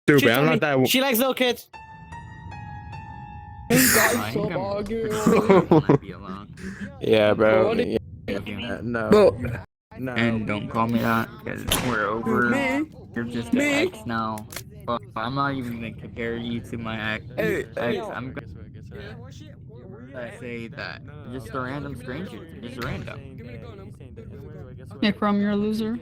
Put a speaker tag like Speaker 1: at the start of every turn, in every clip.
Speaker 1: Stupid. I'm not that.
Speaker 2: She likes little kids.
Speaker 3: Might be alone.
Speaker 1: Yeah, bro.
Speaker 3: Yeah.
Speaker 1: No.
Speaker 4: Bro,
Speaker 1: No.
Speaker 3: And don't call me that, because we're over.
Speaker 4: Man.
Speaker 3: You're just an ex now. Well, I'm not even gonna compare you to my ex. I'm gonna say that just a random stranger, just random.
Speaker 5: Yeah, Chrome, you're a loser.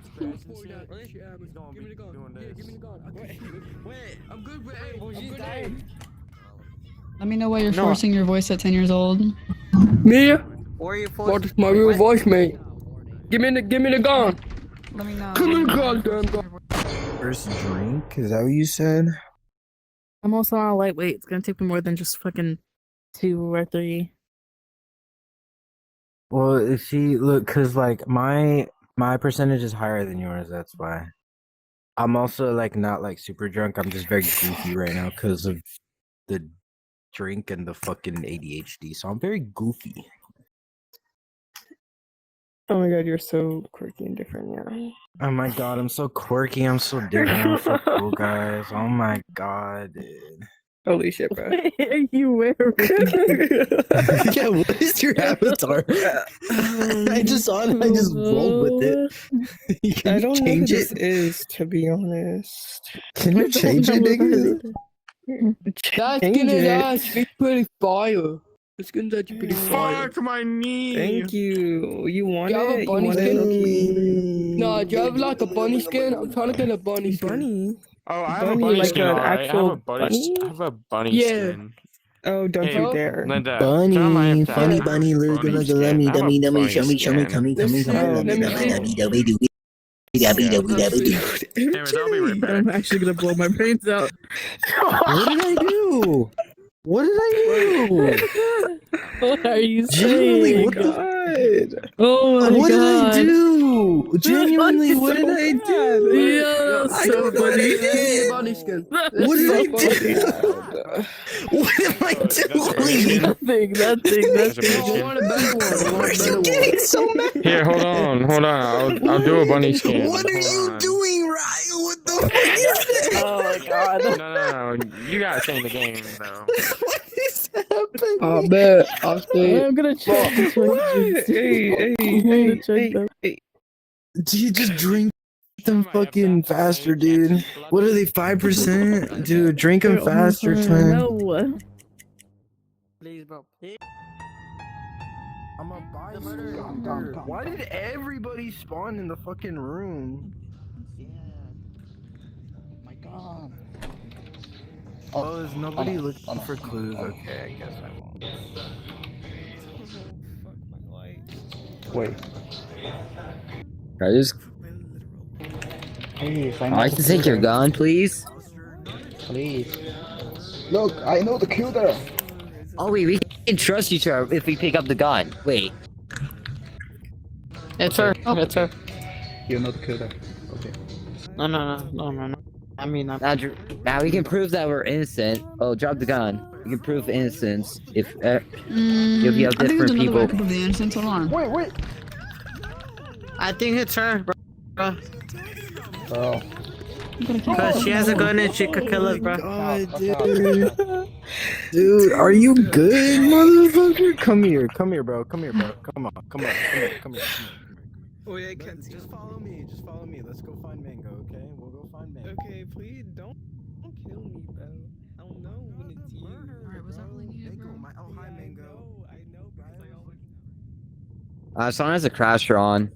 Speaker 5: Let me know why you're forcing your voice at 10 years old.
Speaker 4: me?
Speaker 2: Or you
Speaker 4: What is my real voice, mate? Give me the gun.
Speaker 5: Let me know.
Speaker 4: Give me the goddamn gun.
Speaker 6: First drink? Is that what you said?
Speaker 7: I'm also on a lightweight. It's gonna take me more than just fucking 2 or 3.
Speaker 6: Well, if she look, cause like my percentage is higher than yours. That's why. I'm also like not like super drunk. I'm just very goofy right now because of the drink and the fucking ADHD. So I'm very goofy.
Speaker 4: Oh my god, you're so quirky and different, yeah.
Speaker 6: Oh my god, I'm so quirky. I'm so different. I'm so cool, guys. Oh my god, dude.
Speaker 4: Holy shit, bro.
Speaker 7: What are you wearing?
Speaker 6: Yeah, what is your avatar? I just saw it. I just rolled with it. Can
Speaker 4: I
Speaker 6: you
Speaker 4: don't know what
Speaker 6: change
Speaker 4: this
Speaker 6: it?
Speaker 4: is, to be honest.
Speaker 6: Can you change it, nigga?
Speaker 4: That skin is actually pretty fire. The skin's actually pretty fire.
Speaker 1: Fuck my knee.
Speaker 4: Thank you. You want You have a it? bunny
Speaker 6: Mm.
Speaker 4: skin? No, do you have like a bunny skin? I'm trying to get a bunny skin.
Speaker 6: Bunny.
Speaker 1: Oh, I have a
Speaker 4: Bunny,
Speaker 1: bunny
Speaker 4: like
Speaker 1: skin.
Speaker 4: an
Speaker 1: Alright, I have
Speaker 4: actual
Speaker 1: a bunny.
Speaker 4: bunny?
Speaker 1: I have a bunny
Speaker 4: Yeah.
Speaker 1: skin.
Speaker 4: Oh, don't
Speaker 1: Hey,
Speaker 4: you dare.
Speaker 1: Linda, turn on my
Speaker 6: Bunny,
Speaker 1: avatar.
Speaker 6: funny
Speaker 1: I
Speaker 6: bunny,
Speaker 1: have a
Speaker 6: look
Speaker 1: bunny
Speaker 6: like a
Speaker 1: skin.
Speaker 6: lemmy,
Speaker 1: I have a
Speaker 6: dummy, dummy,
Speaker 1: bunny
Speaker 6: show me,
Speaker 1: skin.
Speaker 6: come,
Speaker 4: Let me see. Let me see.
Speaker 1: Anyways, I'll be right back.
Speaker 7: I'm actually gonna blow my brains out.
Speaker 6: What did I do? What did I do?
Speaker 7: What are you
Speaker 6: Genuinely,
Speaker 7: saying?
Speaker 6: what the?
Speaker 7: Oh my
Speaker 6: What did I
Speaker 7: god.
Speaker 6: do? Genuinely, what did I do?
Speaker 7: Yeah,
Speaker 6: I
Speaker 7: so
Speaker 6: don't know what
Speaker 7: funny.
Speaker 6: I did.
Speaker 4: Bunny skin.
Speaker 6: What did I
Speaker 4: do?
Speaker 6: What am I doing?
Speaker 7: Nothing.
Speaker 1: There's a bunny
Speaker 4: I
Speaker 1: skin.
Speaker 4: want a better one. I want
Speaker 6: Why are
Speaker 4: a
Speaker 6: you
Speaker 4: better one.
Speaker 6: getting so mad?
Speaker 1: Here, hold on. I'll do a bunny skin.
Speaker 6: What are
Speaker 1: Hold
Speaker 6: you
Speaker 1: on.
Speaker 6: doing, Ryan? What the fuck is that?
Speaker 7: Oh my god.
Speaker 1: No. You gotta change the game, though.
Speaker 6: What is happening?
Speaker 4: I bet. I'll stay.
Speaker 7: I'm gonna check this one.
Speaker 4: Hey,
Speaker 7: I'm gonna check them.
Speaker 6: Do you just drink them fucking faster, dude? What are they, 5%? Dude, drink them faster, twin.
Speaker 7: No.
Speaker 2: Please, bro. Please.
Speaker 6: I'm a bystander. Why did everybody spawn in the fucking room?
Speaker 2: My God.
Speaker 6: Oh, there's nobody looking for clues. Okay, I guess I won't.
Speaker 4: Wait.
Speaker 8: I just
Speaker 2: Please,
Speaker 8: I'd like to take your gun, please.
Speaker 2: Please.
Speaker 9: Look, I know the killer.
Speaker 8: Oh wait, we can trust each other if we pick up the gun. Wait.
Speaker 2: It's her. It's her.
Speaker 9: You know the killer. Okay.
Speaker 2: No. I mean,
Speaker 8: Now we can prove that we're innocent. Oh, drop the gun. We can prove innocence if you have
Speaker 5: I think there's
Speaker 8: different
Speaker 5: another way
Speaker 8: people.
Speaker 5: I could prove the innocence. Hold on.
Speaker 9: Wait.
Speaker 2: I think it's her, bro.
Speaker 9: Oh.
Speaker 2: Because she has a gun and she could kill us, bro.
Speaker 6: God, dude. Dude, are you good, motherfucker? Come here, bro. Come on.
Speaker 4: Oh yeah, I can't see.
Speaker 6: Just follow me. Let's go find Mango, okay? We'll go find Mango.
Speaker 4: Okay, please don't kill me, bro. I don't know when it's you.
Speaker 5: Alright, was that really needed, bro?
Speaker 6: Oh, hi, Mango.
Speaker 4: I know, bro.
Speaker 8: As long as the crasher on.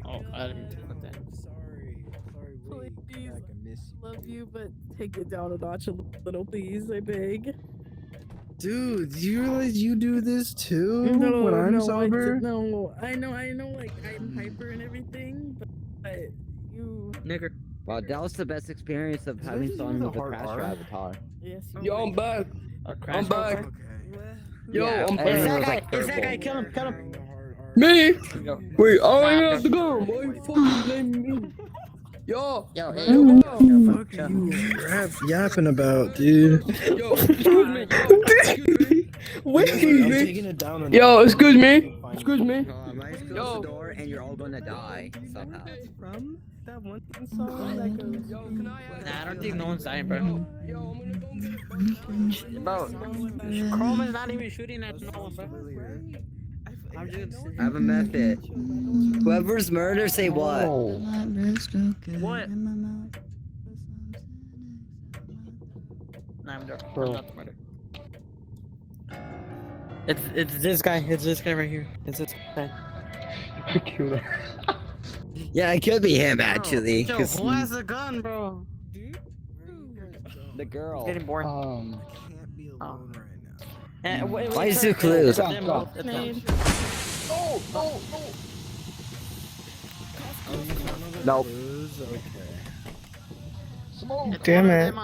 Speaker 2: Oh, I didn't put that.
Speaker 6: Sorry, wait.
Speaker 7: Please.
Speaker 6: Back, I miss you.
Speaker 7: Love you, but take it down a notch a little, please. I beg.
Speaker 6: Dude, do you realize you do this too
Speaker 7: No,
Speaker 6: when I'm
Speaker 7: no,
Speaker 6: sober?
Speaker 7: no, I know, like I'm hyper and everything, but you.
Speaker 2: Nigger.
Speaker 8: Wow, that was the best experience of having
Speaker 6: this
Speaker 8: fun
Speaker 6: even
Speaker 8: with the
Speaker 6: the hard
Speaker 8: crasher
Speaker 6: R?
Speaker 8: avatar.
Speaker 7: Yes.
Speaker 4: Yo, I'm back.
Speaker 2: A
Speaker 4: I'm
Speaker 2: crash.
Speaker 4: back.
Speaker 6: Okay.
Speaker 4: Yo,
Speaker 8: Yeah,
Speaker 4: I'm
Speaker 8: everyone
Speaker 4: back.
Speaker 8: was like
Speaker 2: It's that
Speaker 8: purple.
Speaker 2: guy. Kill him.
Speaker 4: Me?
Speaker 2: Go.
Speaker 4: Wait, I ain't have to go. Why you fucking blaming me? Yo.
Speaker 8: Yo, hey,
Speaker 4: Yo, what the
Speaker 6: Fuck are you yapping about, dude?
Speaker 4: Yo, excuse me. Excuse me. Wait, excuse
Speaker 6: I'm
Speaker 4: me.
Speaker 6: taking it down a
Speaker 4: Yo,
Speaker 6: notch.
Speaker 4: excuse me.
Speaker 6: Fine.
Speaker 4: Excuse me.
Speaker 8: Mine's close
Speaker 4: Yo.
Speaker 8: the door and then you're all gonna die somehow.
Speaker 4: From that one song that goes, yo, can I
Speaker 2: Nah, I don't think no one's dying, bro. Bro, Chrome is not even shooting at no one, bro. I'm just.
Speaker 8: I have a method. Whoever's murder, say what?
Speaker 9: Oh.
Speaker 2: What? Nah, I'm not the murder. It's this guy. It's this guy right here. It's this guy.
Speaker 9: The killer.
Speaker 8: Yeah, it could be him actually.
Speaker 2: Yo,
Speaker 8: 'Cause
Speaker 2: who has a gun, bro?
Speaker 8: the girl.
Speaker 2: It's getting boring.
Speaker 6: Can't be alone right now.
Speaker 8: Why is there clues?
Speaker 9: Go.
Speaker 2: No.
Speaker 9: Nope.
Speaker 6: Okay.
Speaker 9: Smoke.
Speaker 4: damn it.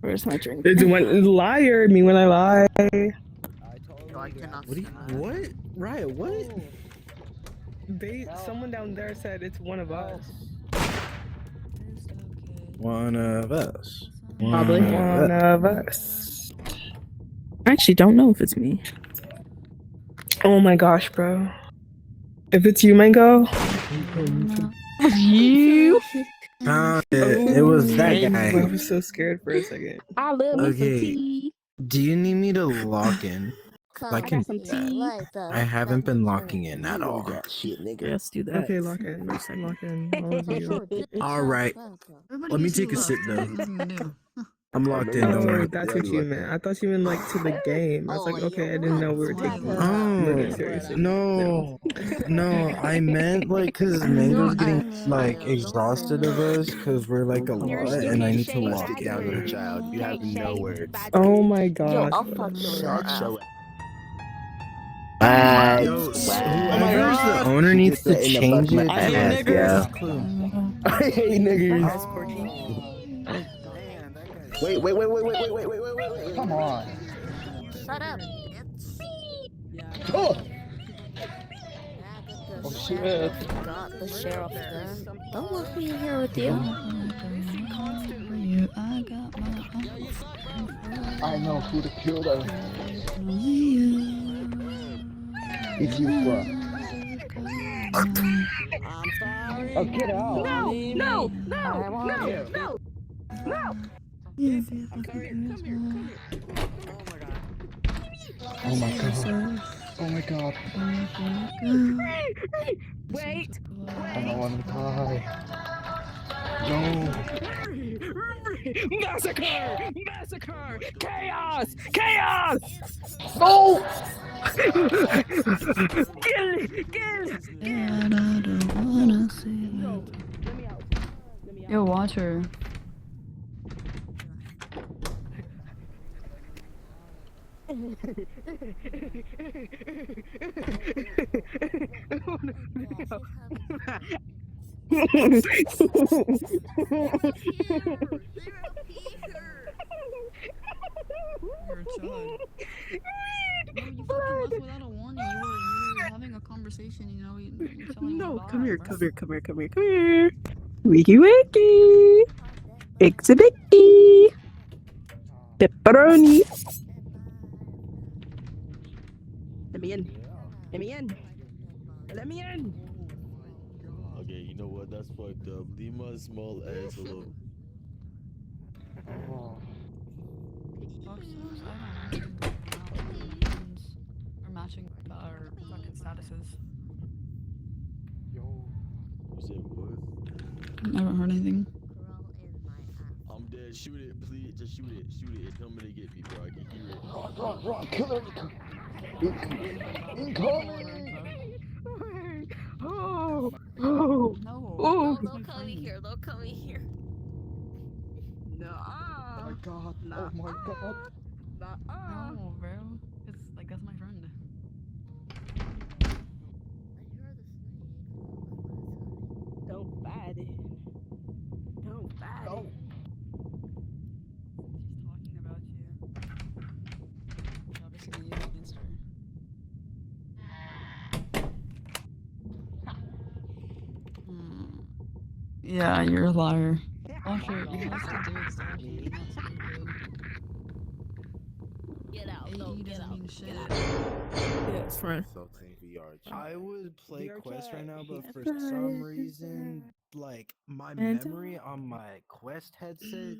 Speaker 4: Where's my drink? It's when liar me when I lie.
Speaker 2: I cannot
Speaker 6: What?
Speaker 2: see that.
Speaker 6: What? Riot? What?
Speaker 4: Someone down there said it's one of us.
Speaker 6: One of us.
Speaker 7: Probably.
Speaker 4: One of us. I actually don't know if it's me. Oh my gosh, bro. If it's you, Mango. You.
Speaker 6: It was that
Speaker 4: I
Speaker 6: guy.
Speaker 4: was so scared for a second.
Speaker 7: I love me some
Speaker 6: Okay.
Speaker 7: tea.
Speaker 6: Do you need me to lock in? I can
Speaker 7: some
Speaker 6: do that.
Speaker 7: tea.
Speaker 6: I haven't been locking in at all.
Speaker 7: Let's do that.
Speaker 4: Okay, lock in. Lock in. All of you.
Speaker 6: All right. Let me take a sip though. I'm locked in. Don't
Speaker 4: Oh,
Speaker 6: worry.
Speaker 4: that's what you meant. I thought you meant like to the game. I was like, okay, I didn't know we were taking this really seriously.
Speaker 6: No, I meant like because Mango's getting like exhausted of us because we're like a lot, and I need to lock in.
Speaker 10: Child, you have no words.
Speaker 4: Oh my god.
Speaker 6: Yo, whoever's the owner needs to change it.
Speaker 8: Yeah.
Speaker 10: I hate niggers. Wait.
Speaker 9: Come on.
Speaker 7: Shut up.
Speaker 9: Oh. Oh shit.
Speaker 7: Got the sheriff's gun. Don't lock me in here with you.
Speaker 9: I know who the killer. It's you, bro. Oh, get out.
Speaker 7: No.
Speaker 9: Oh my god. Oh my god.
Speaker 7: Wait.
Speaker 9: I don't want to die. No.
Speaker 4: Massacre! Chaos!
Speaker 9: No!
Speaker 5: Yo, watch her. You're a child. No, you fucking left without a warning. You were having a conversation, you know. You're telling
Speaker 4: No,
Speaker 5: them
Speaker 4: come here.
Speaker 5: about
Speaker 4: Wiki. Ixabiki. Pepperoni. Let me in.
Speaker 10: Okay, you know what? That's fucked up. Leave my small ass alone.
Speaker 5: We're matching our fucking statuses.
Speaker 10: You said what?
Speaker 5: I haven't heard anything.
Speaker 10: I'm dead. Shoot it, please. Just shoot it. It's coming to get me, bro. I can hear it.
Speaker 9: Run, killer. Incoming.
Speaker 4: Oh.
Speaker 5: No.
Speaker 4: Oh.
Speaker 7: Don't come in here.
Speaker 4: No.
Speaker 9: Oh my god. Oh my god.
Speaker 5: No, bro. It's like, that's my friend.
Speaker 4: Don't fight it.
Speaker 9: No.
Speaker 5: She's talking about you. Obviously, you against her. Yeah, you're a liar. Watch her. You have to do it, Stalky. Not stupid.
Speaker 7: Get out.
Speaker 5: AE
Speaker 7: No, get
Speaker 5: doesn't
Speaker 7: out.
Speaker 5: mean shit.
Speaker 7: Get out.
Speaker 4: Yes, friend.
Speaker 10: Saltine VR.
Speaker 6: charge. I would play
Speaker 8: VR
Speaker 6: Quest
Speaker 8: chat.
Speaker 6: right now, but for
Speaker 4: Never
Speaker 6: some
Speaker 4: is
Speaker 6: reason, like my
Speaker 4: And
Speaker 6: memory on my Quest headset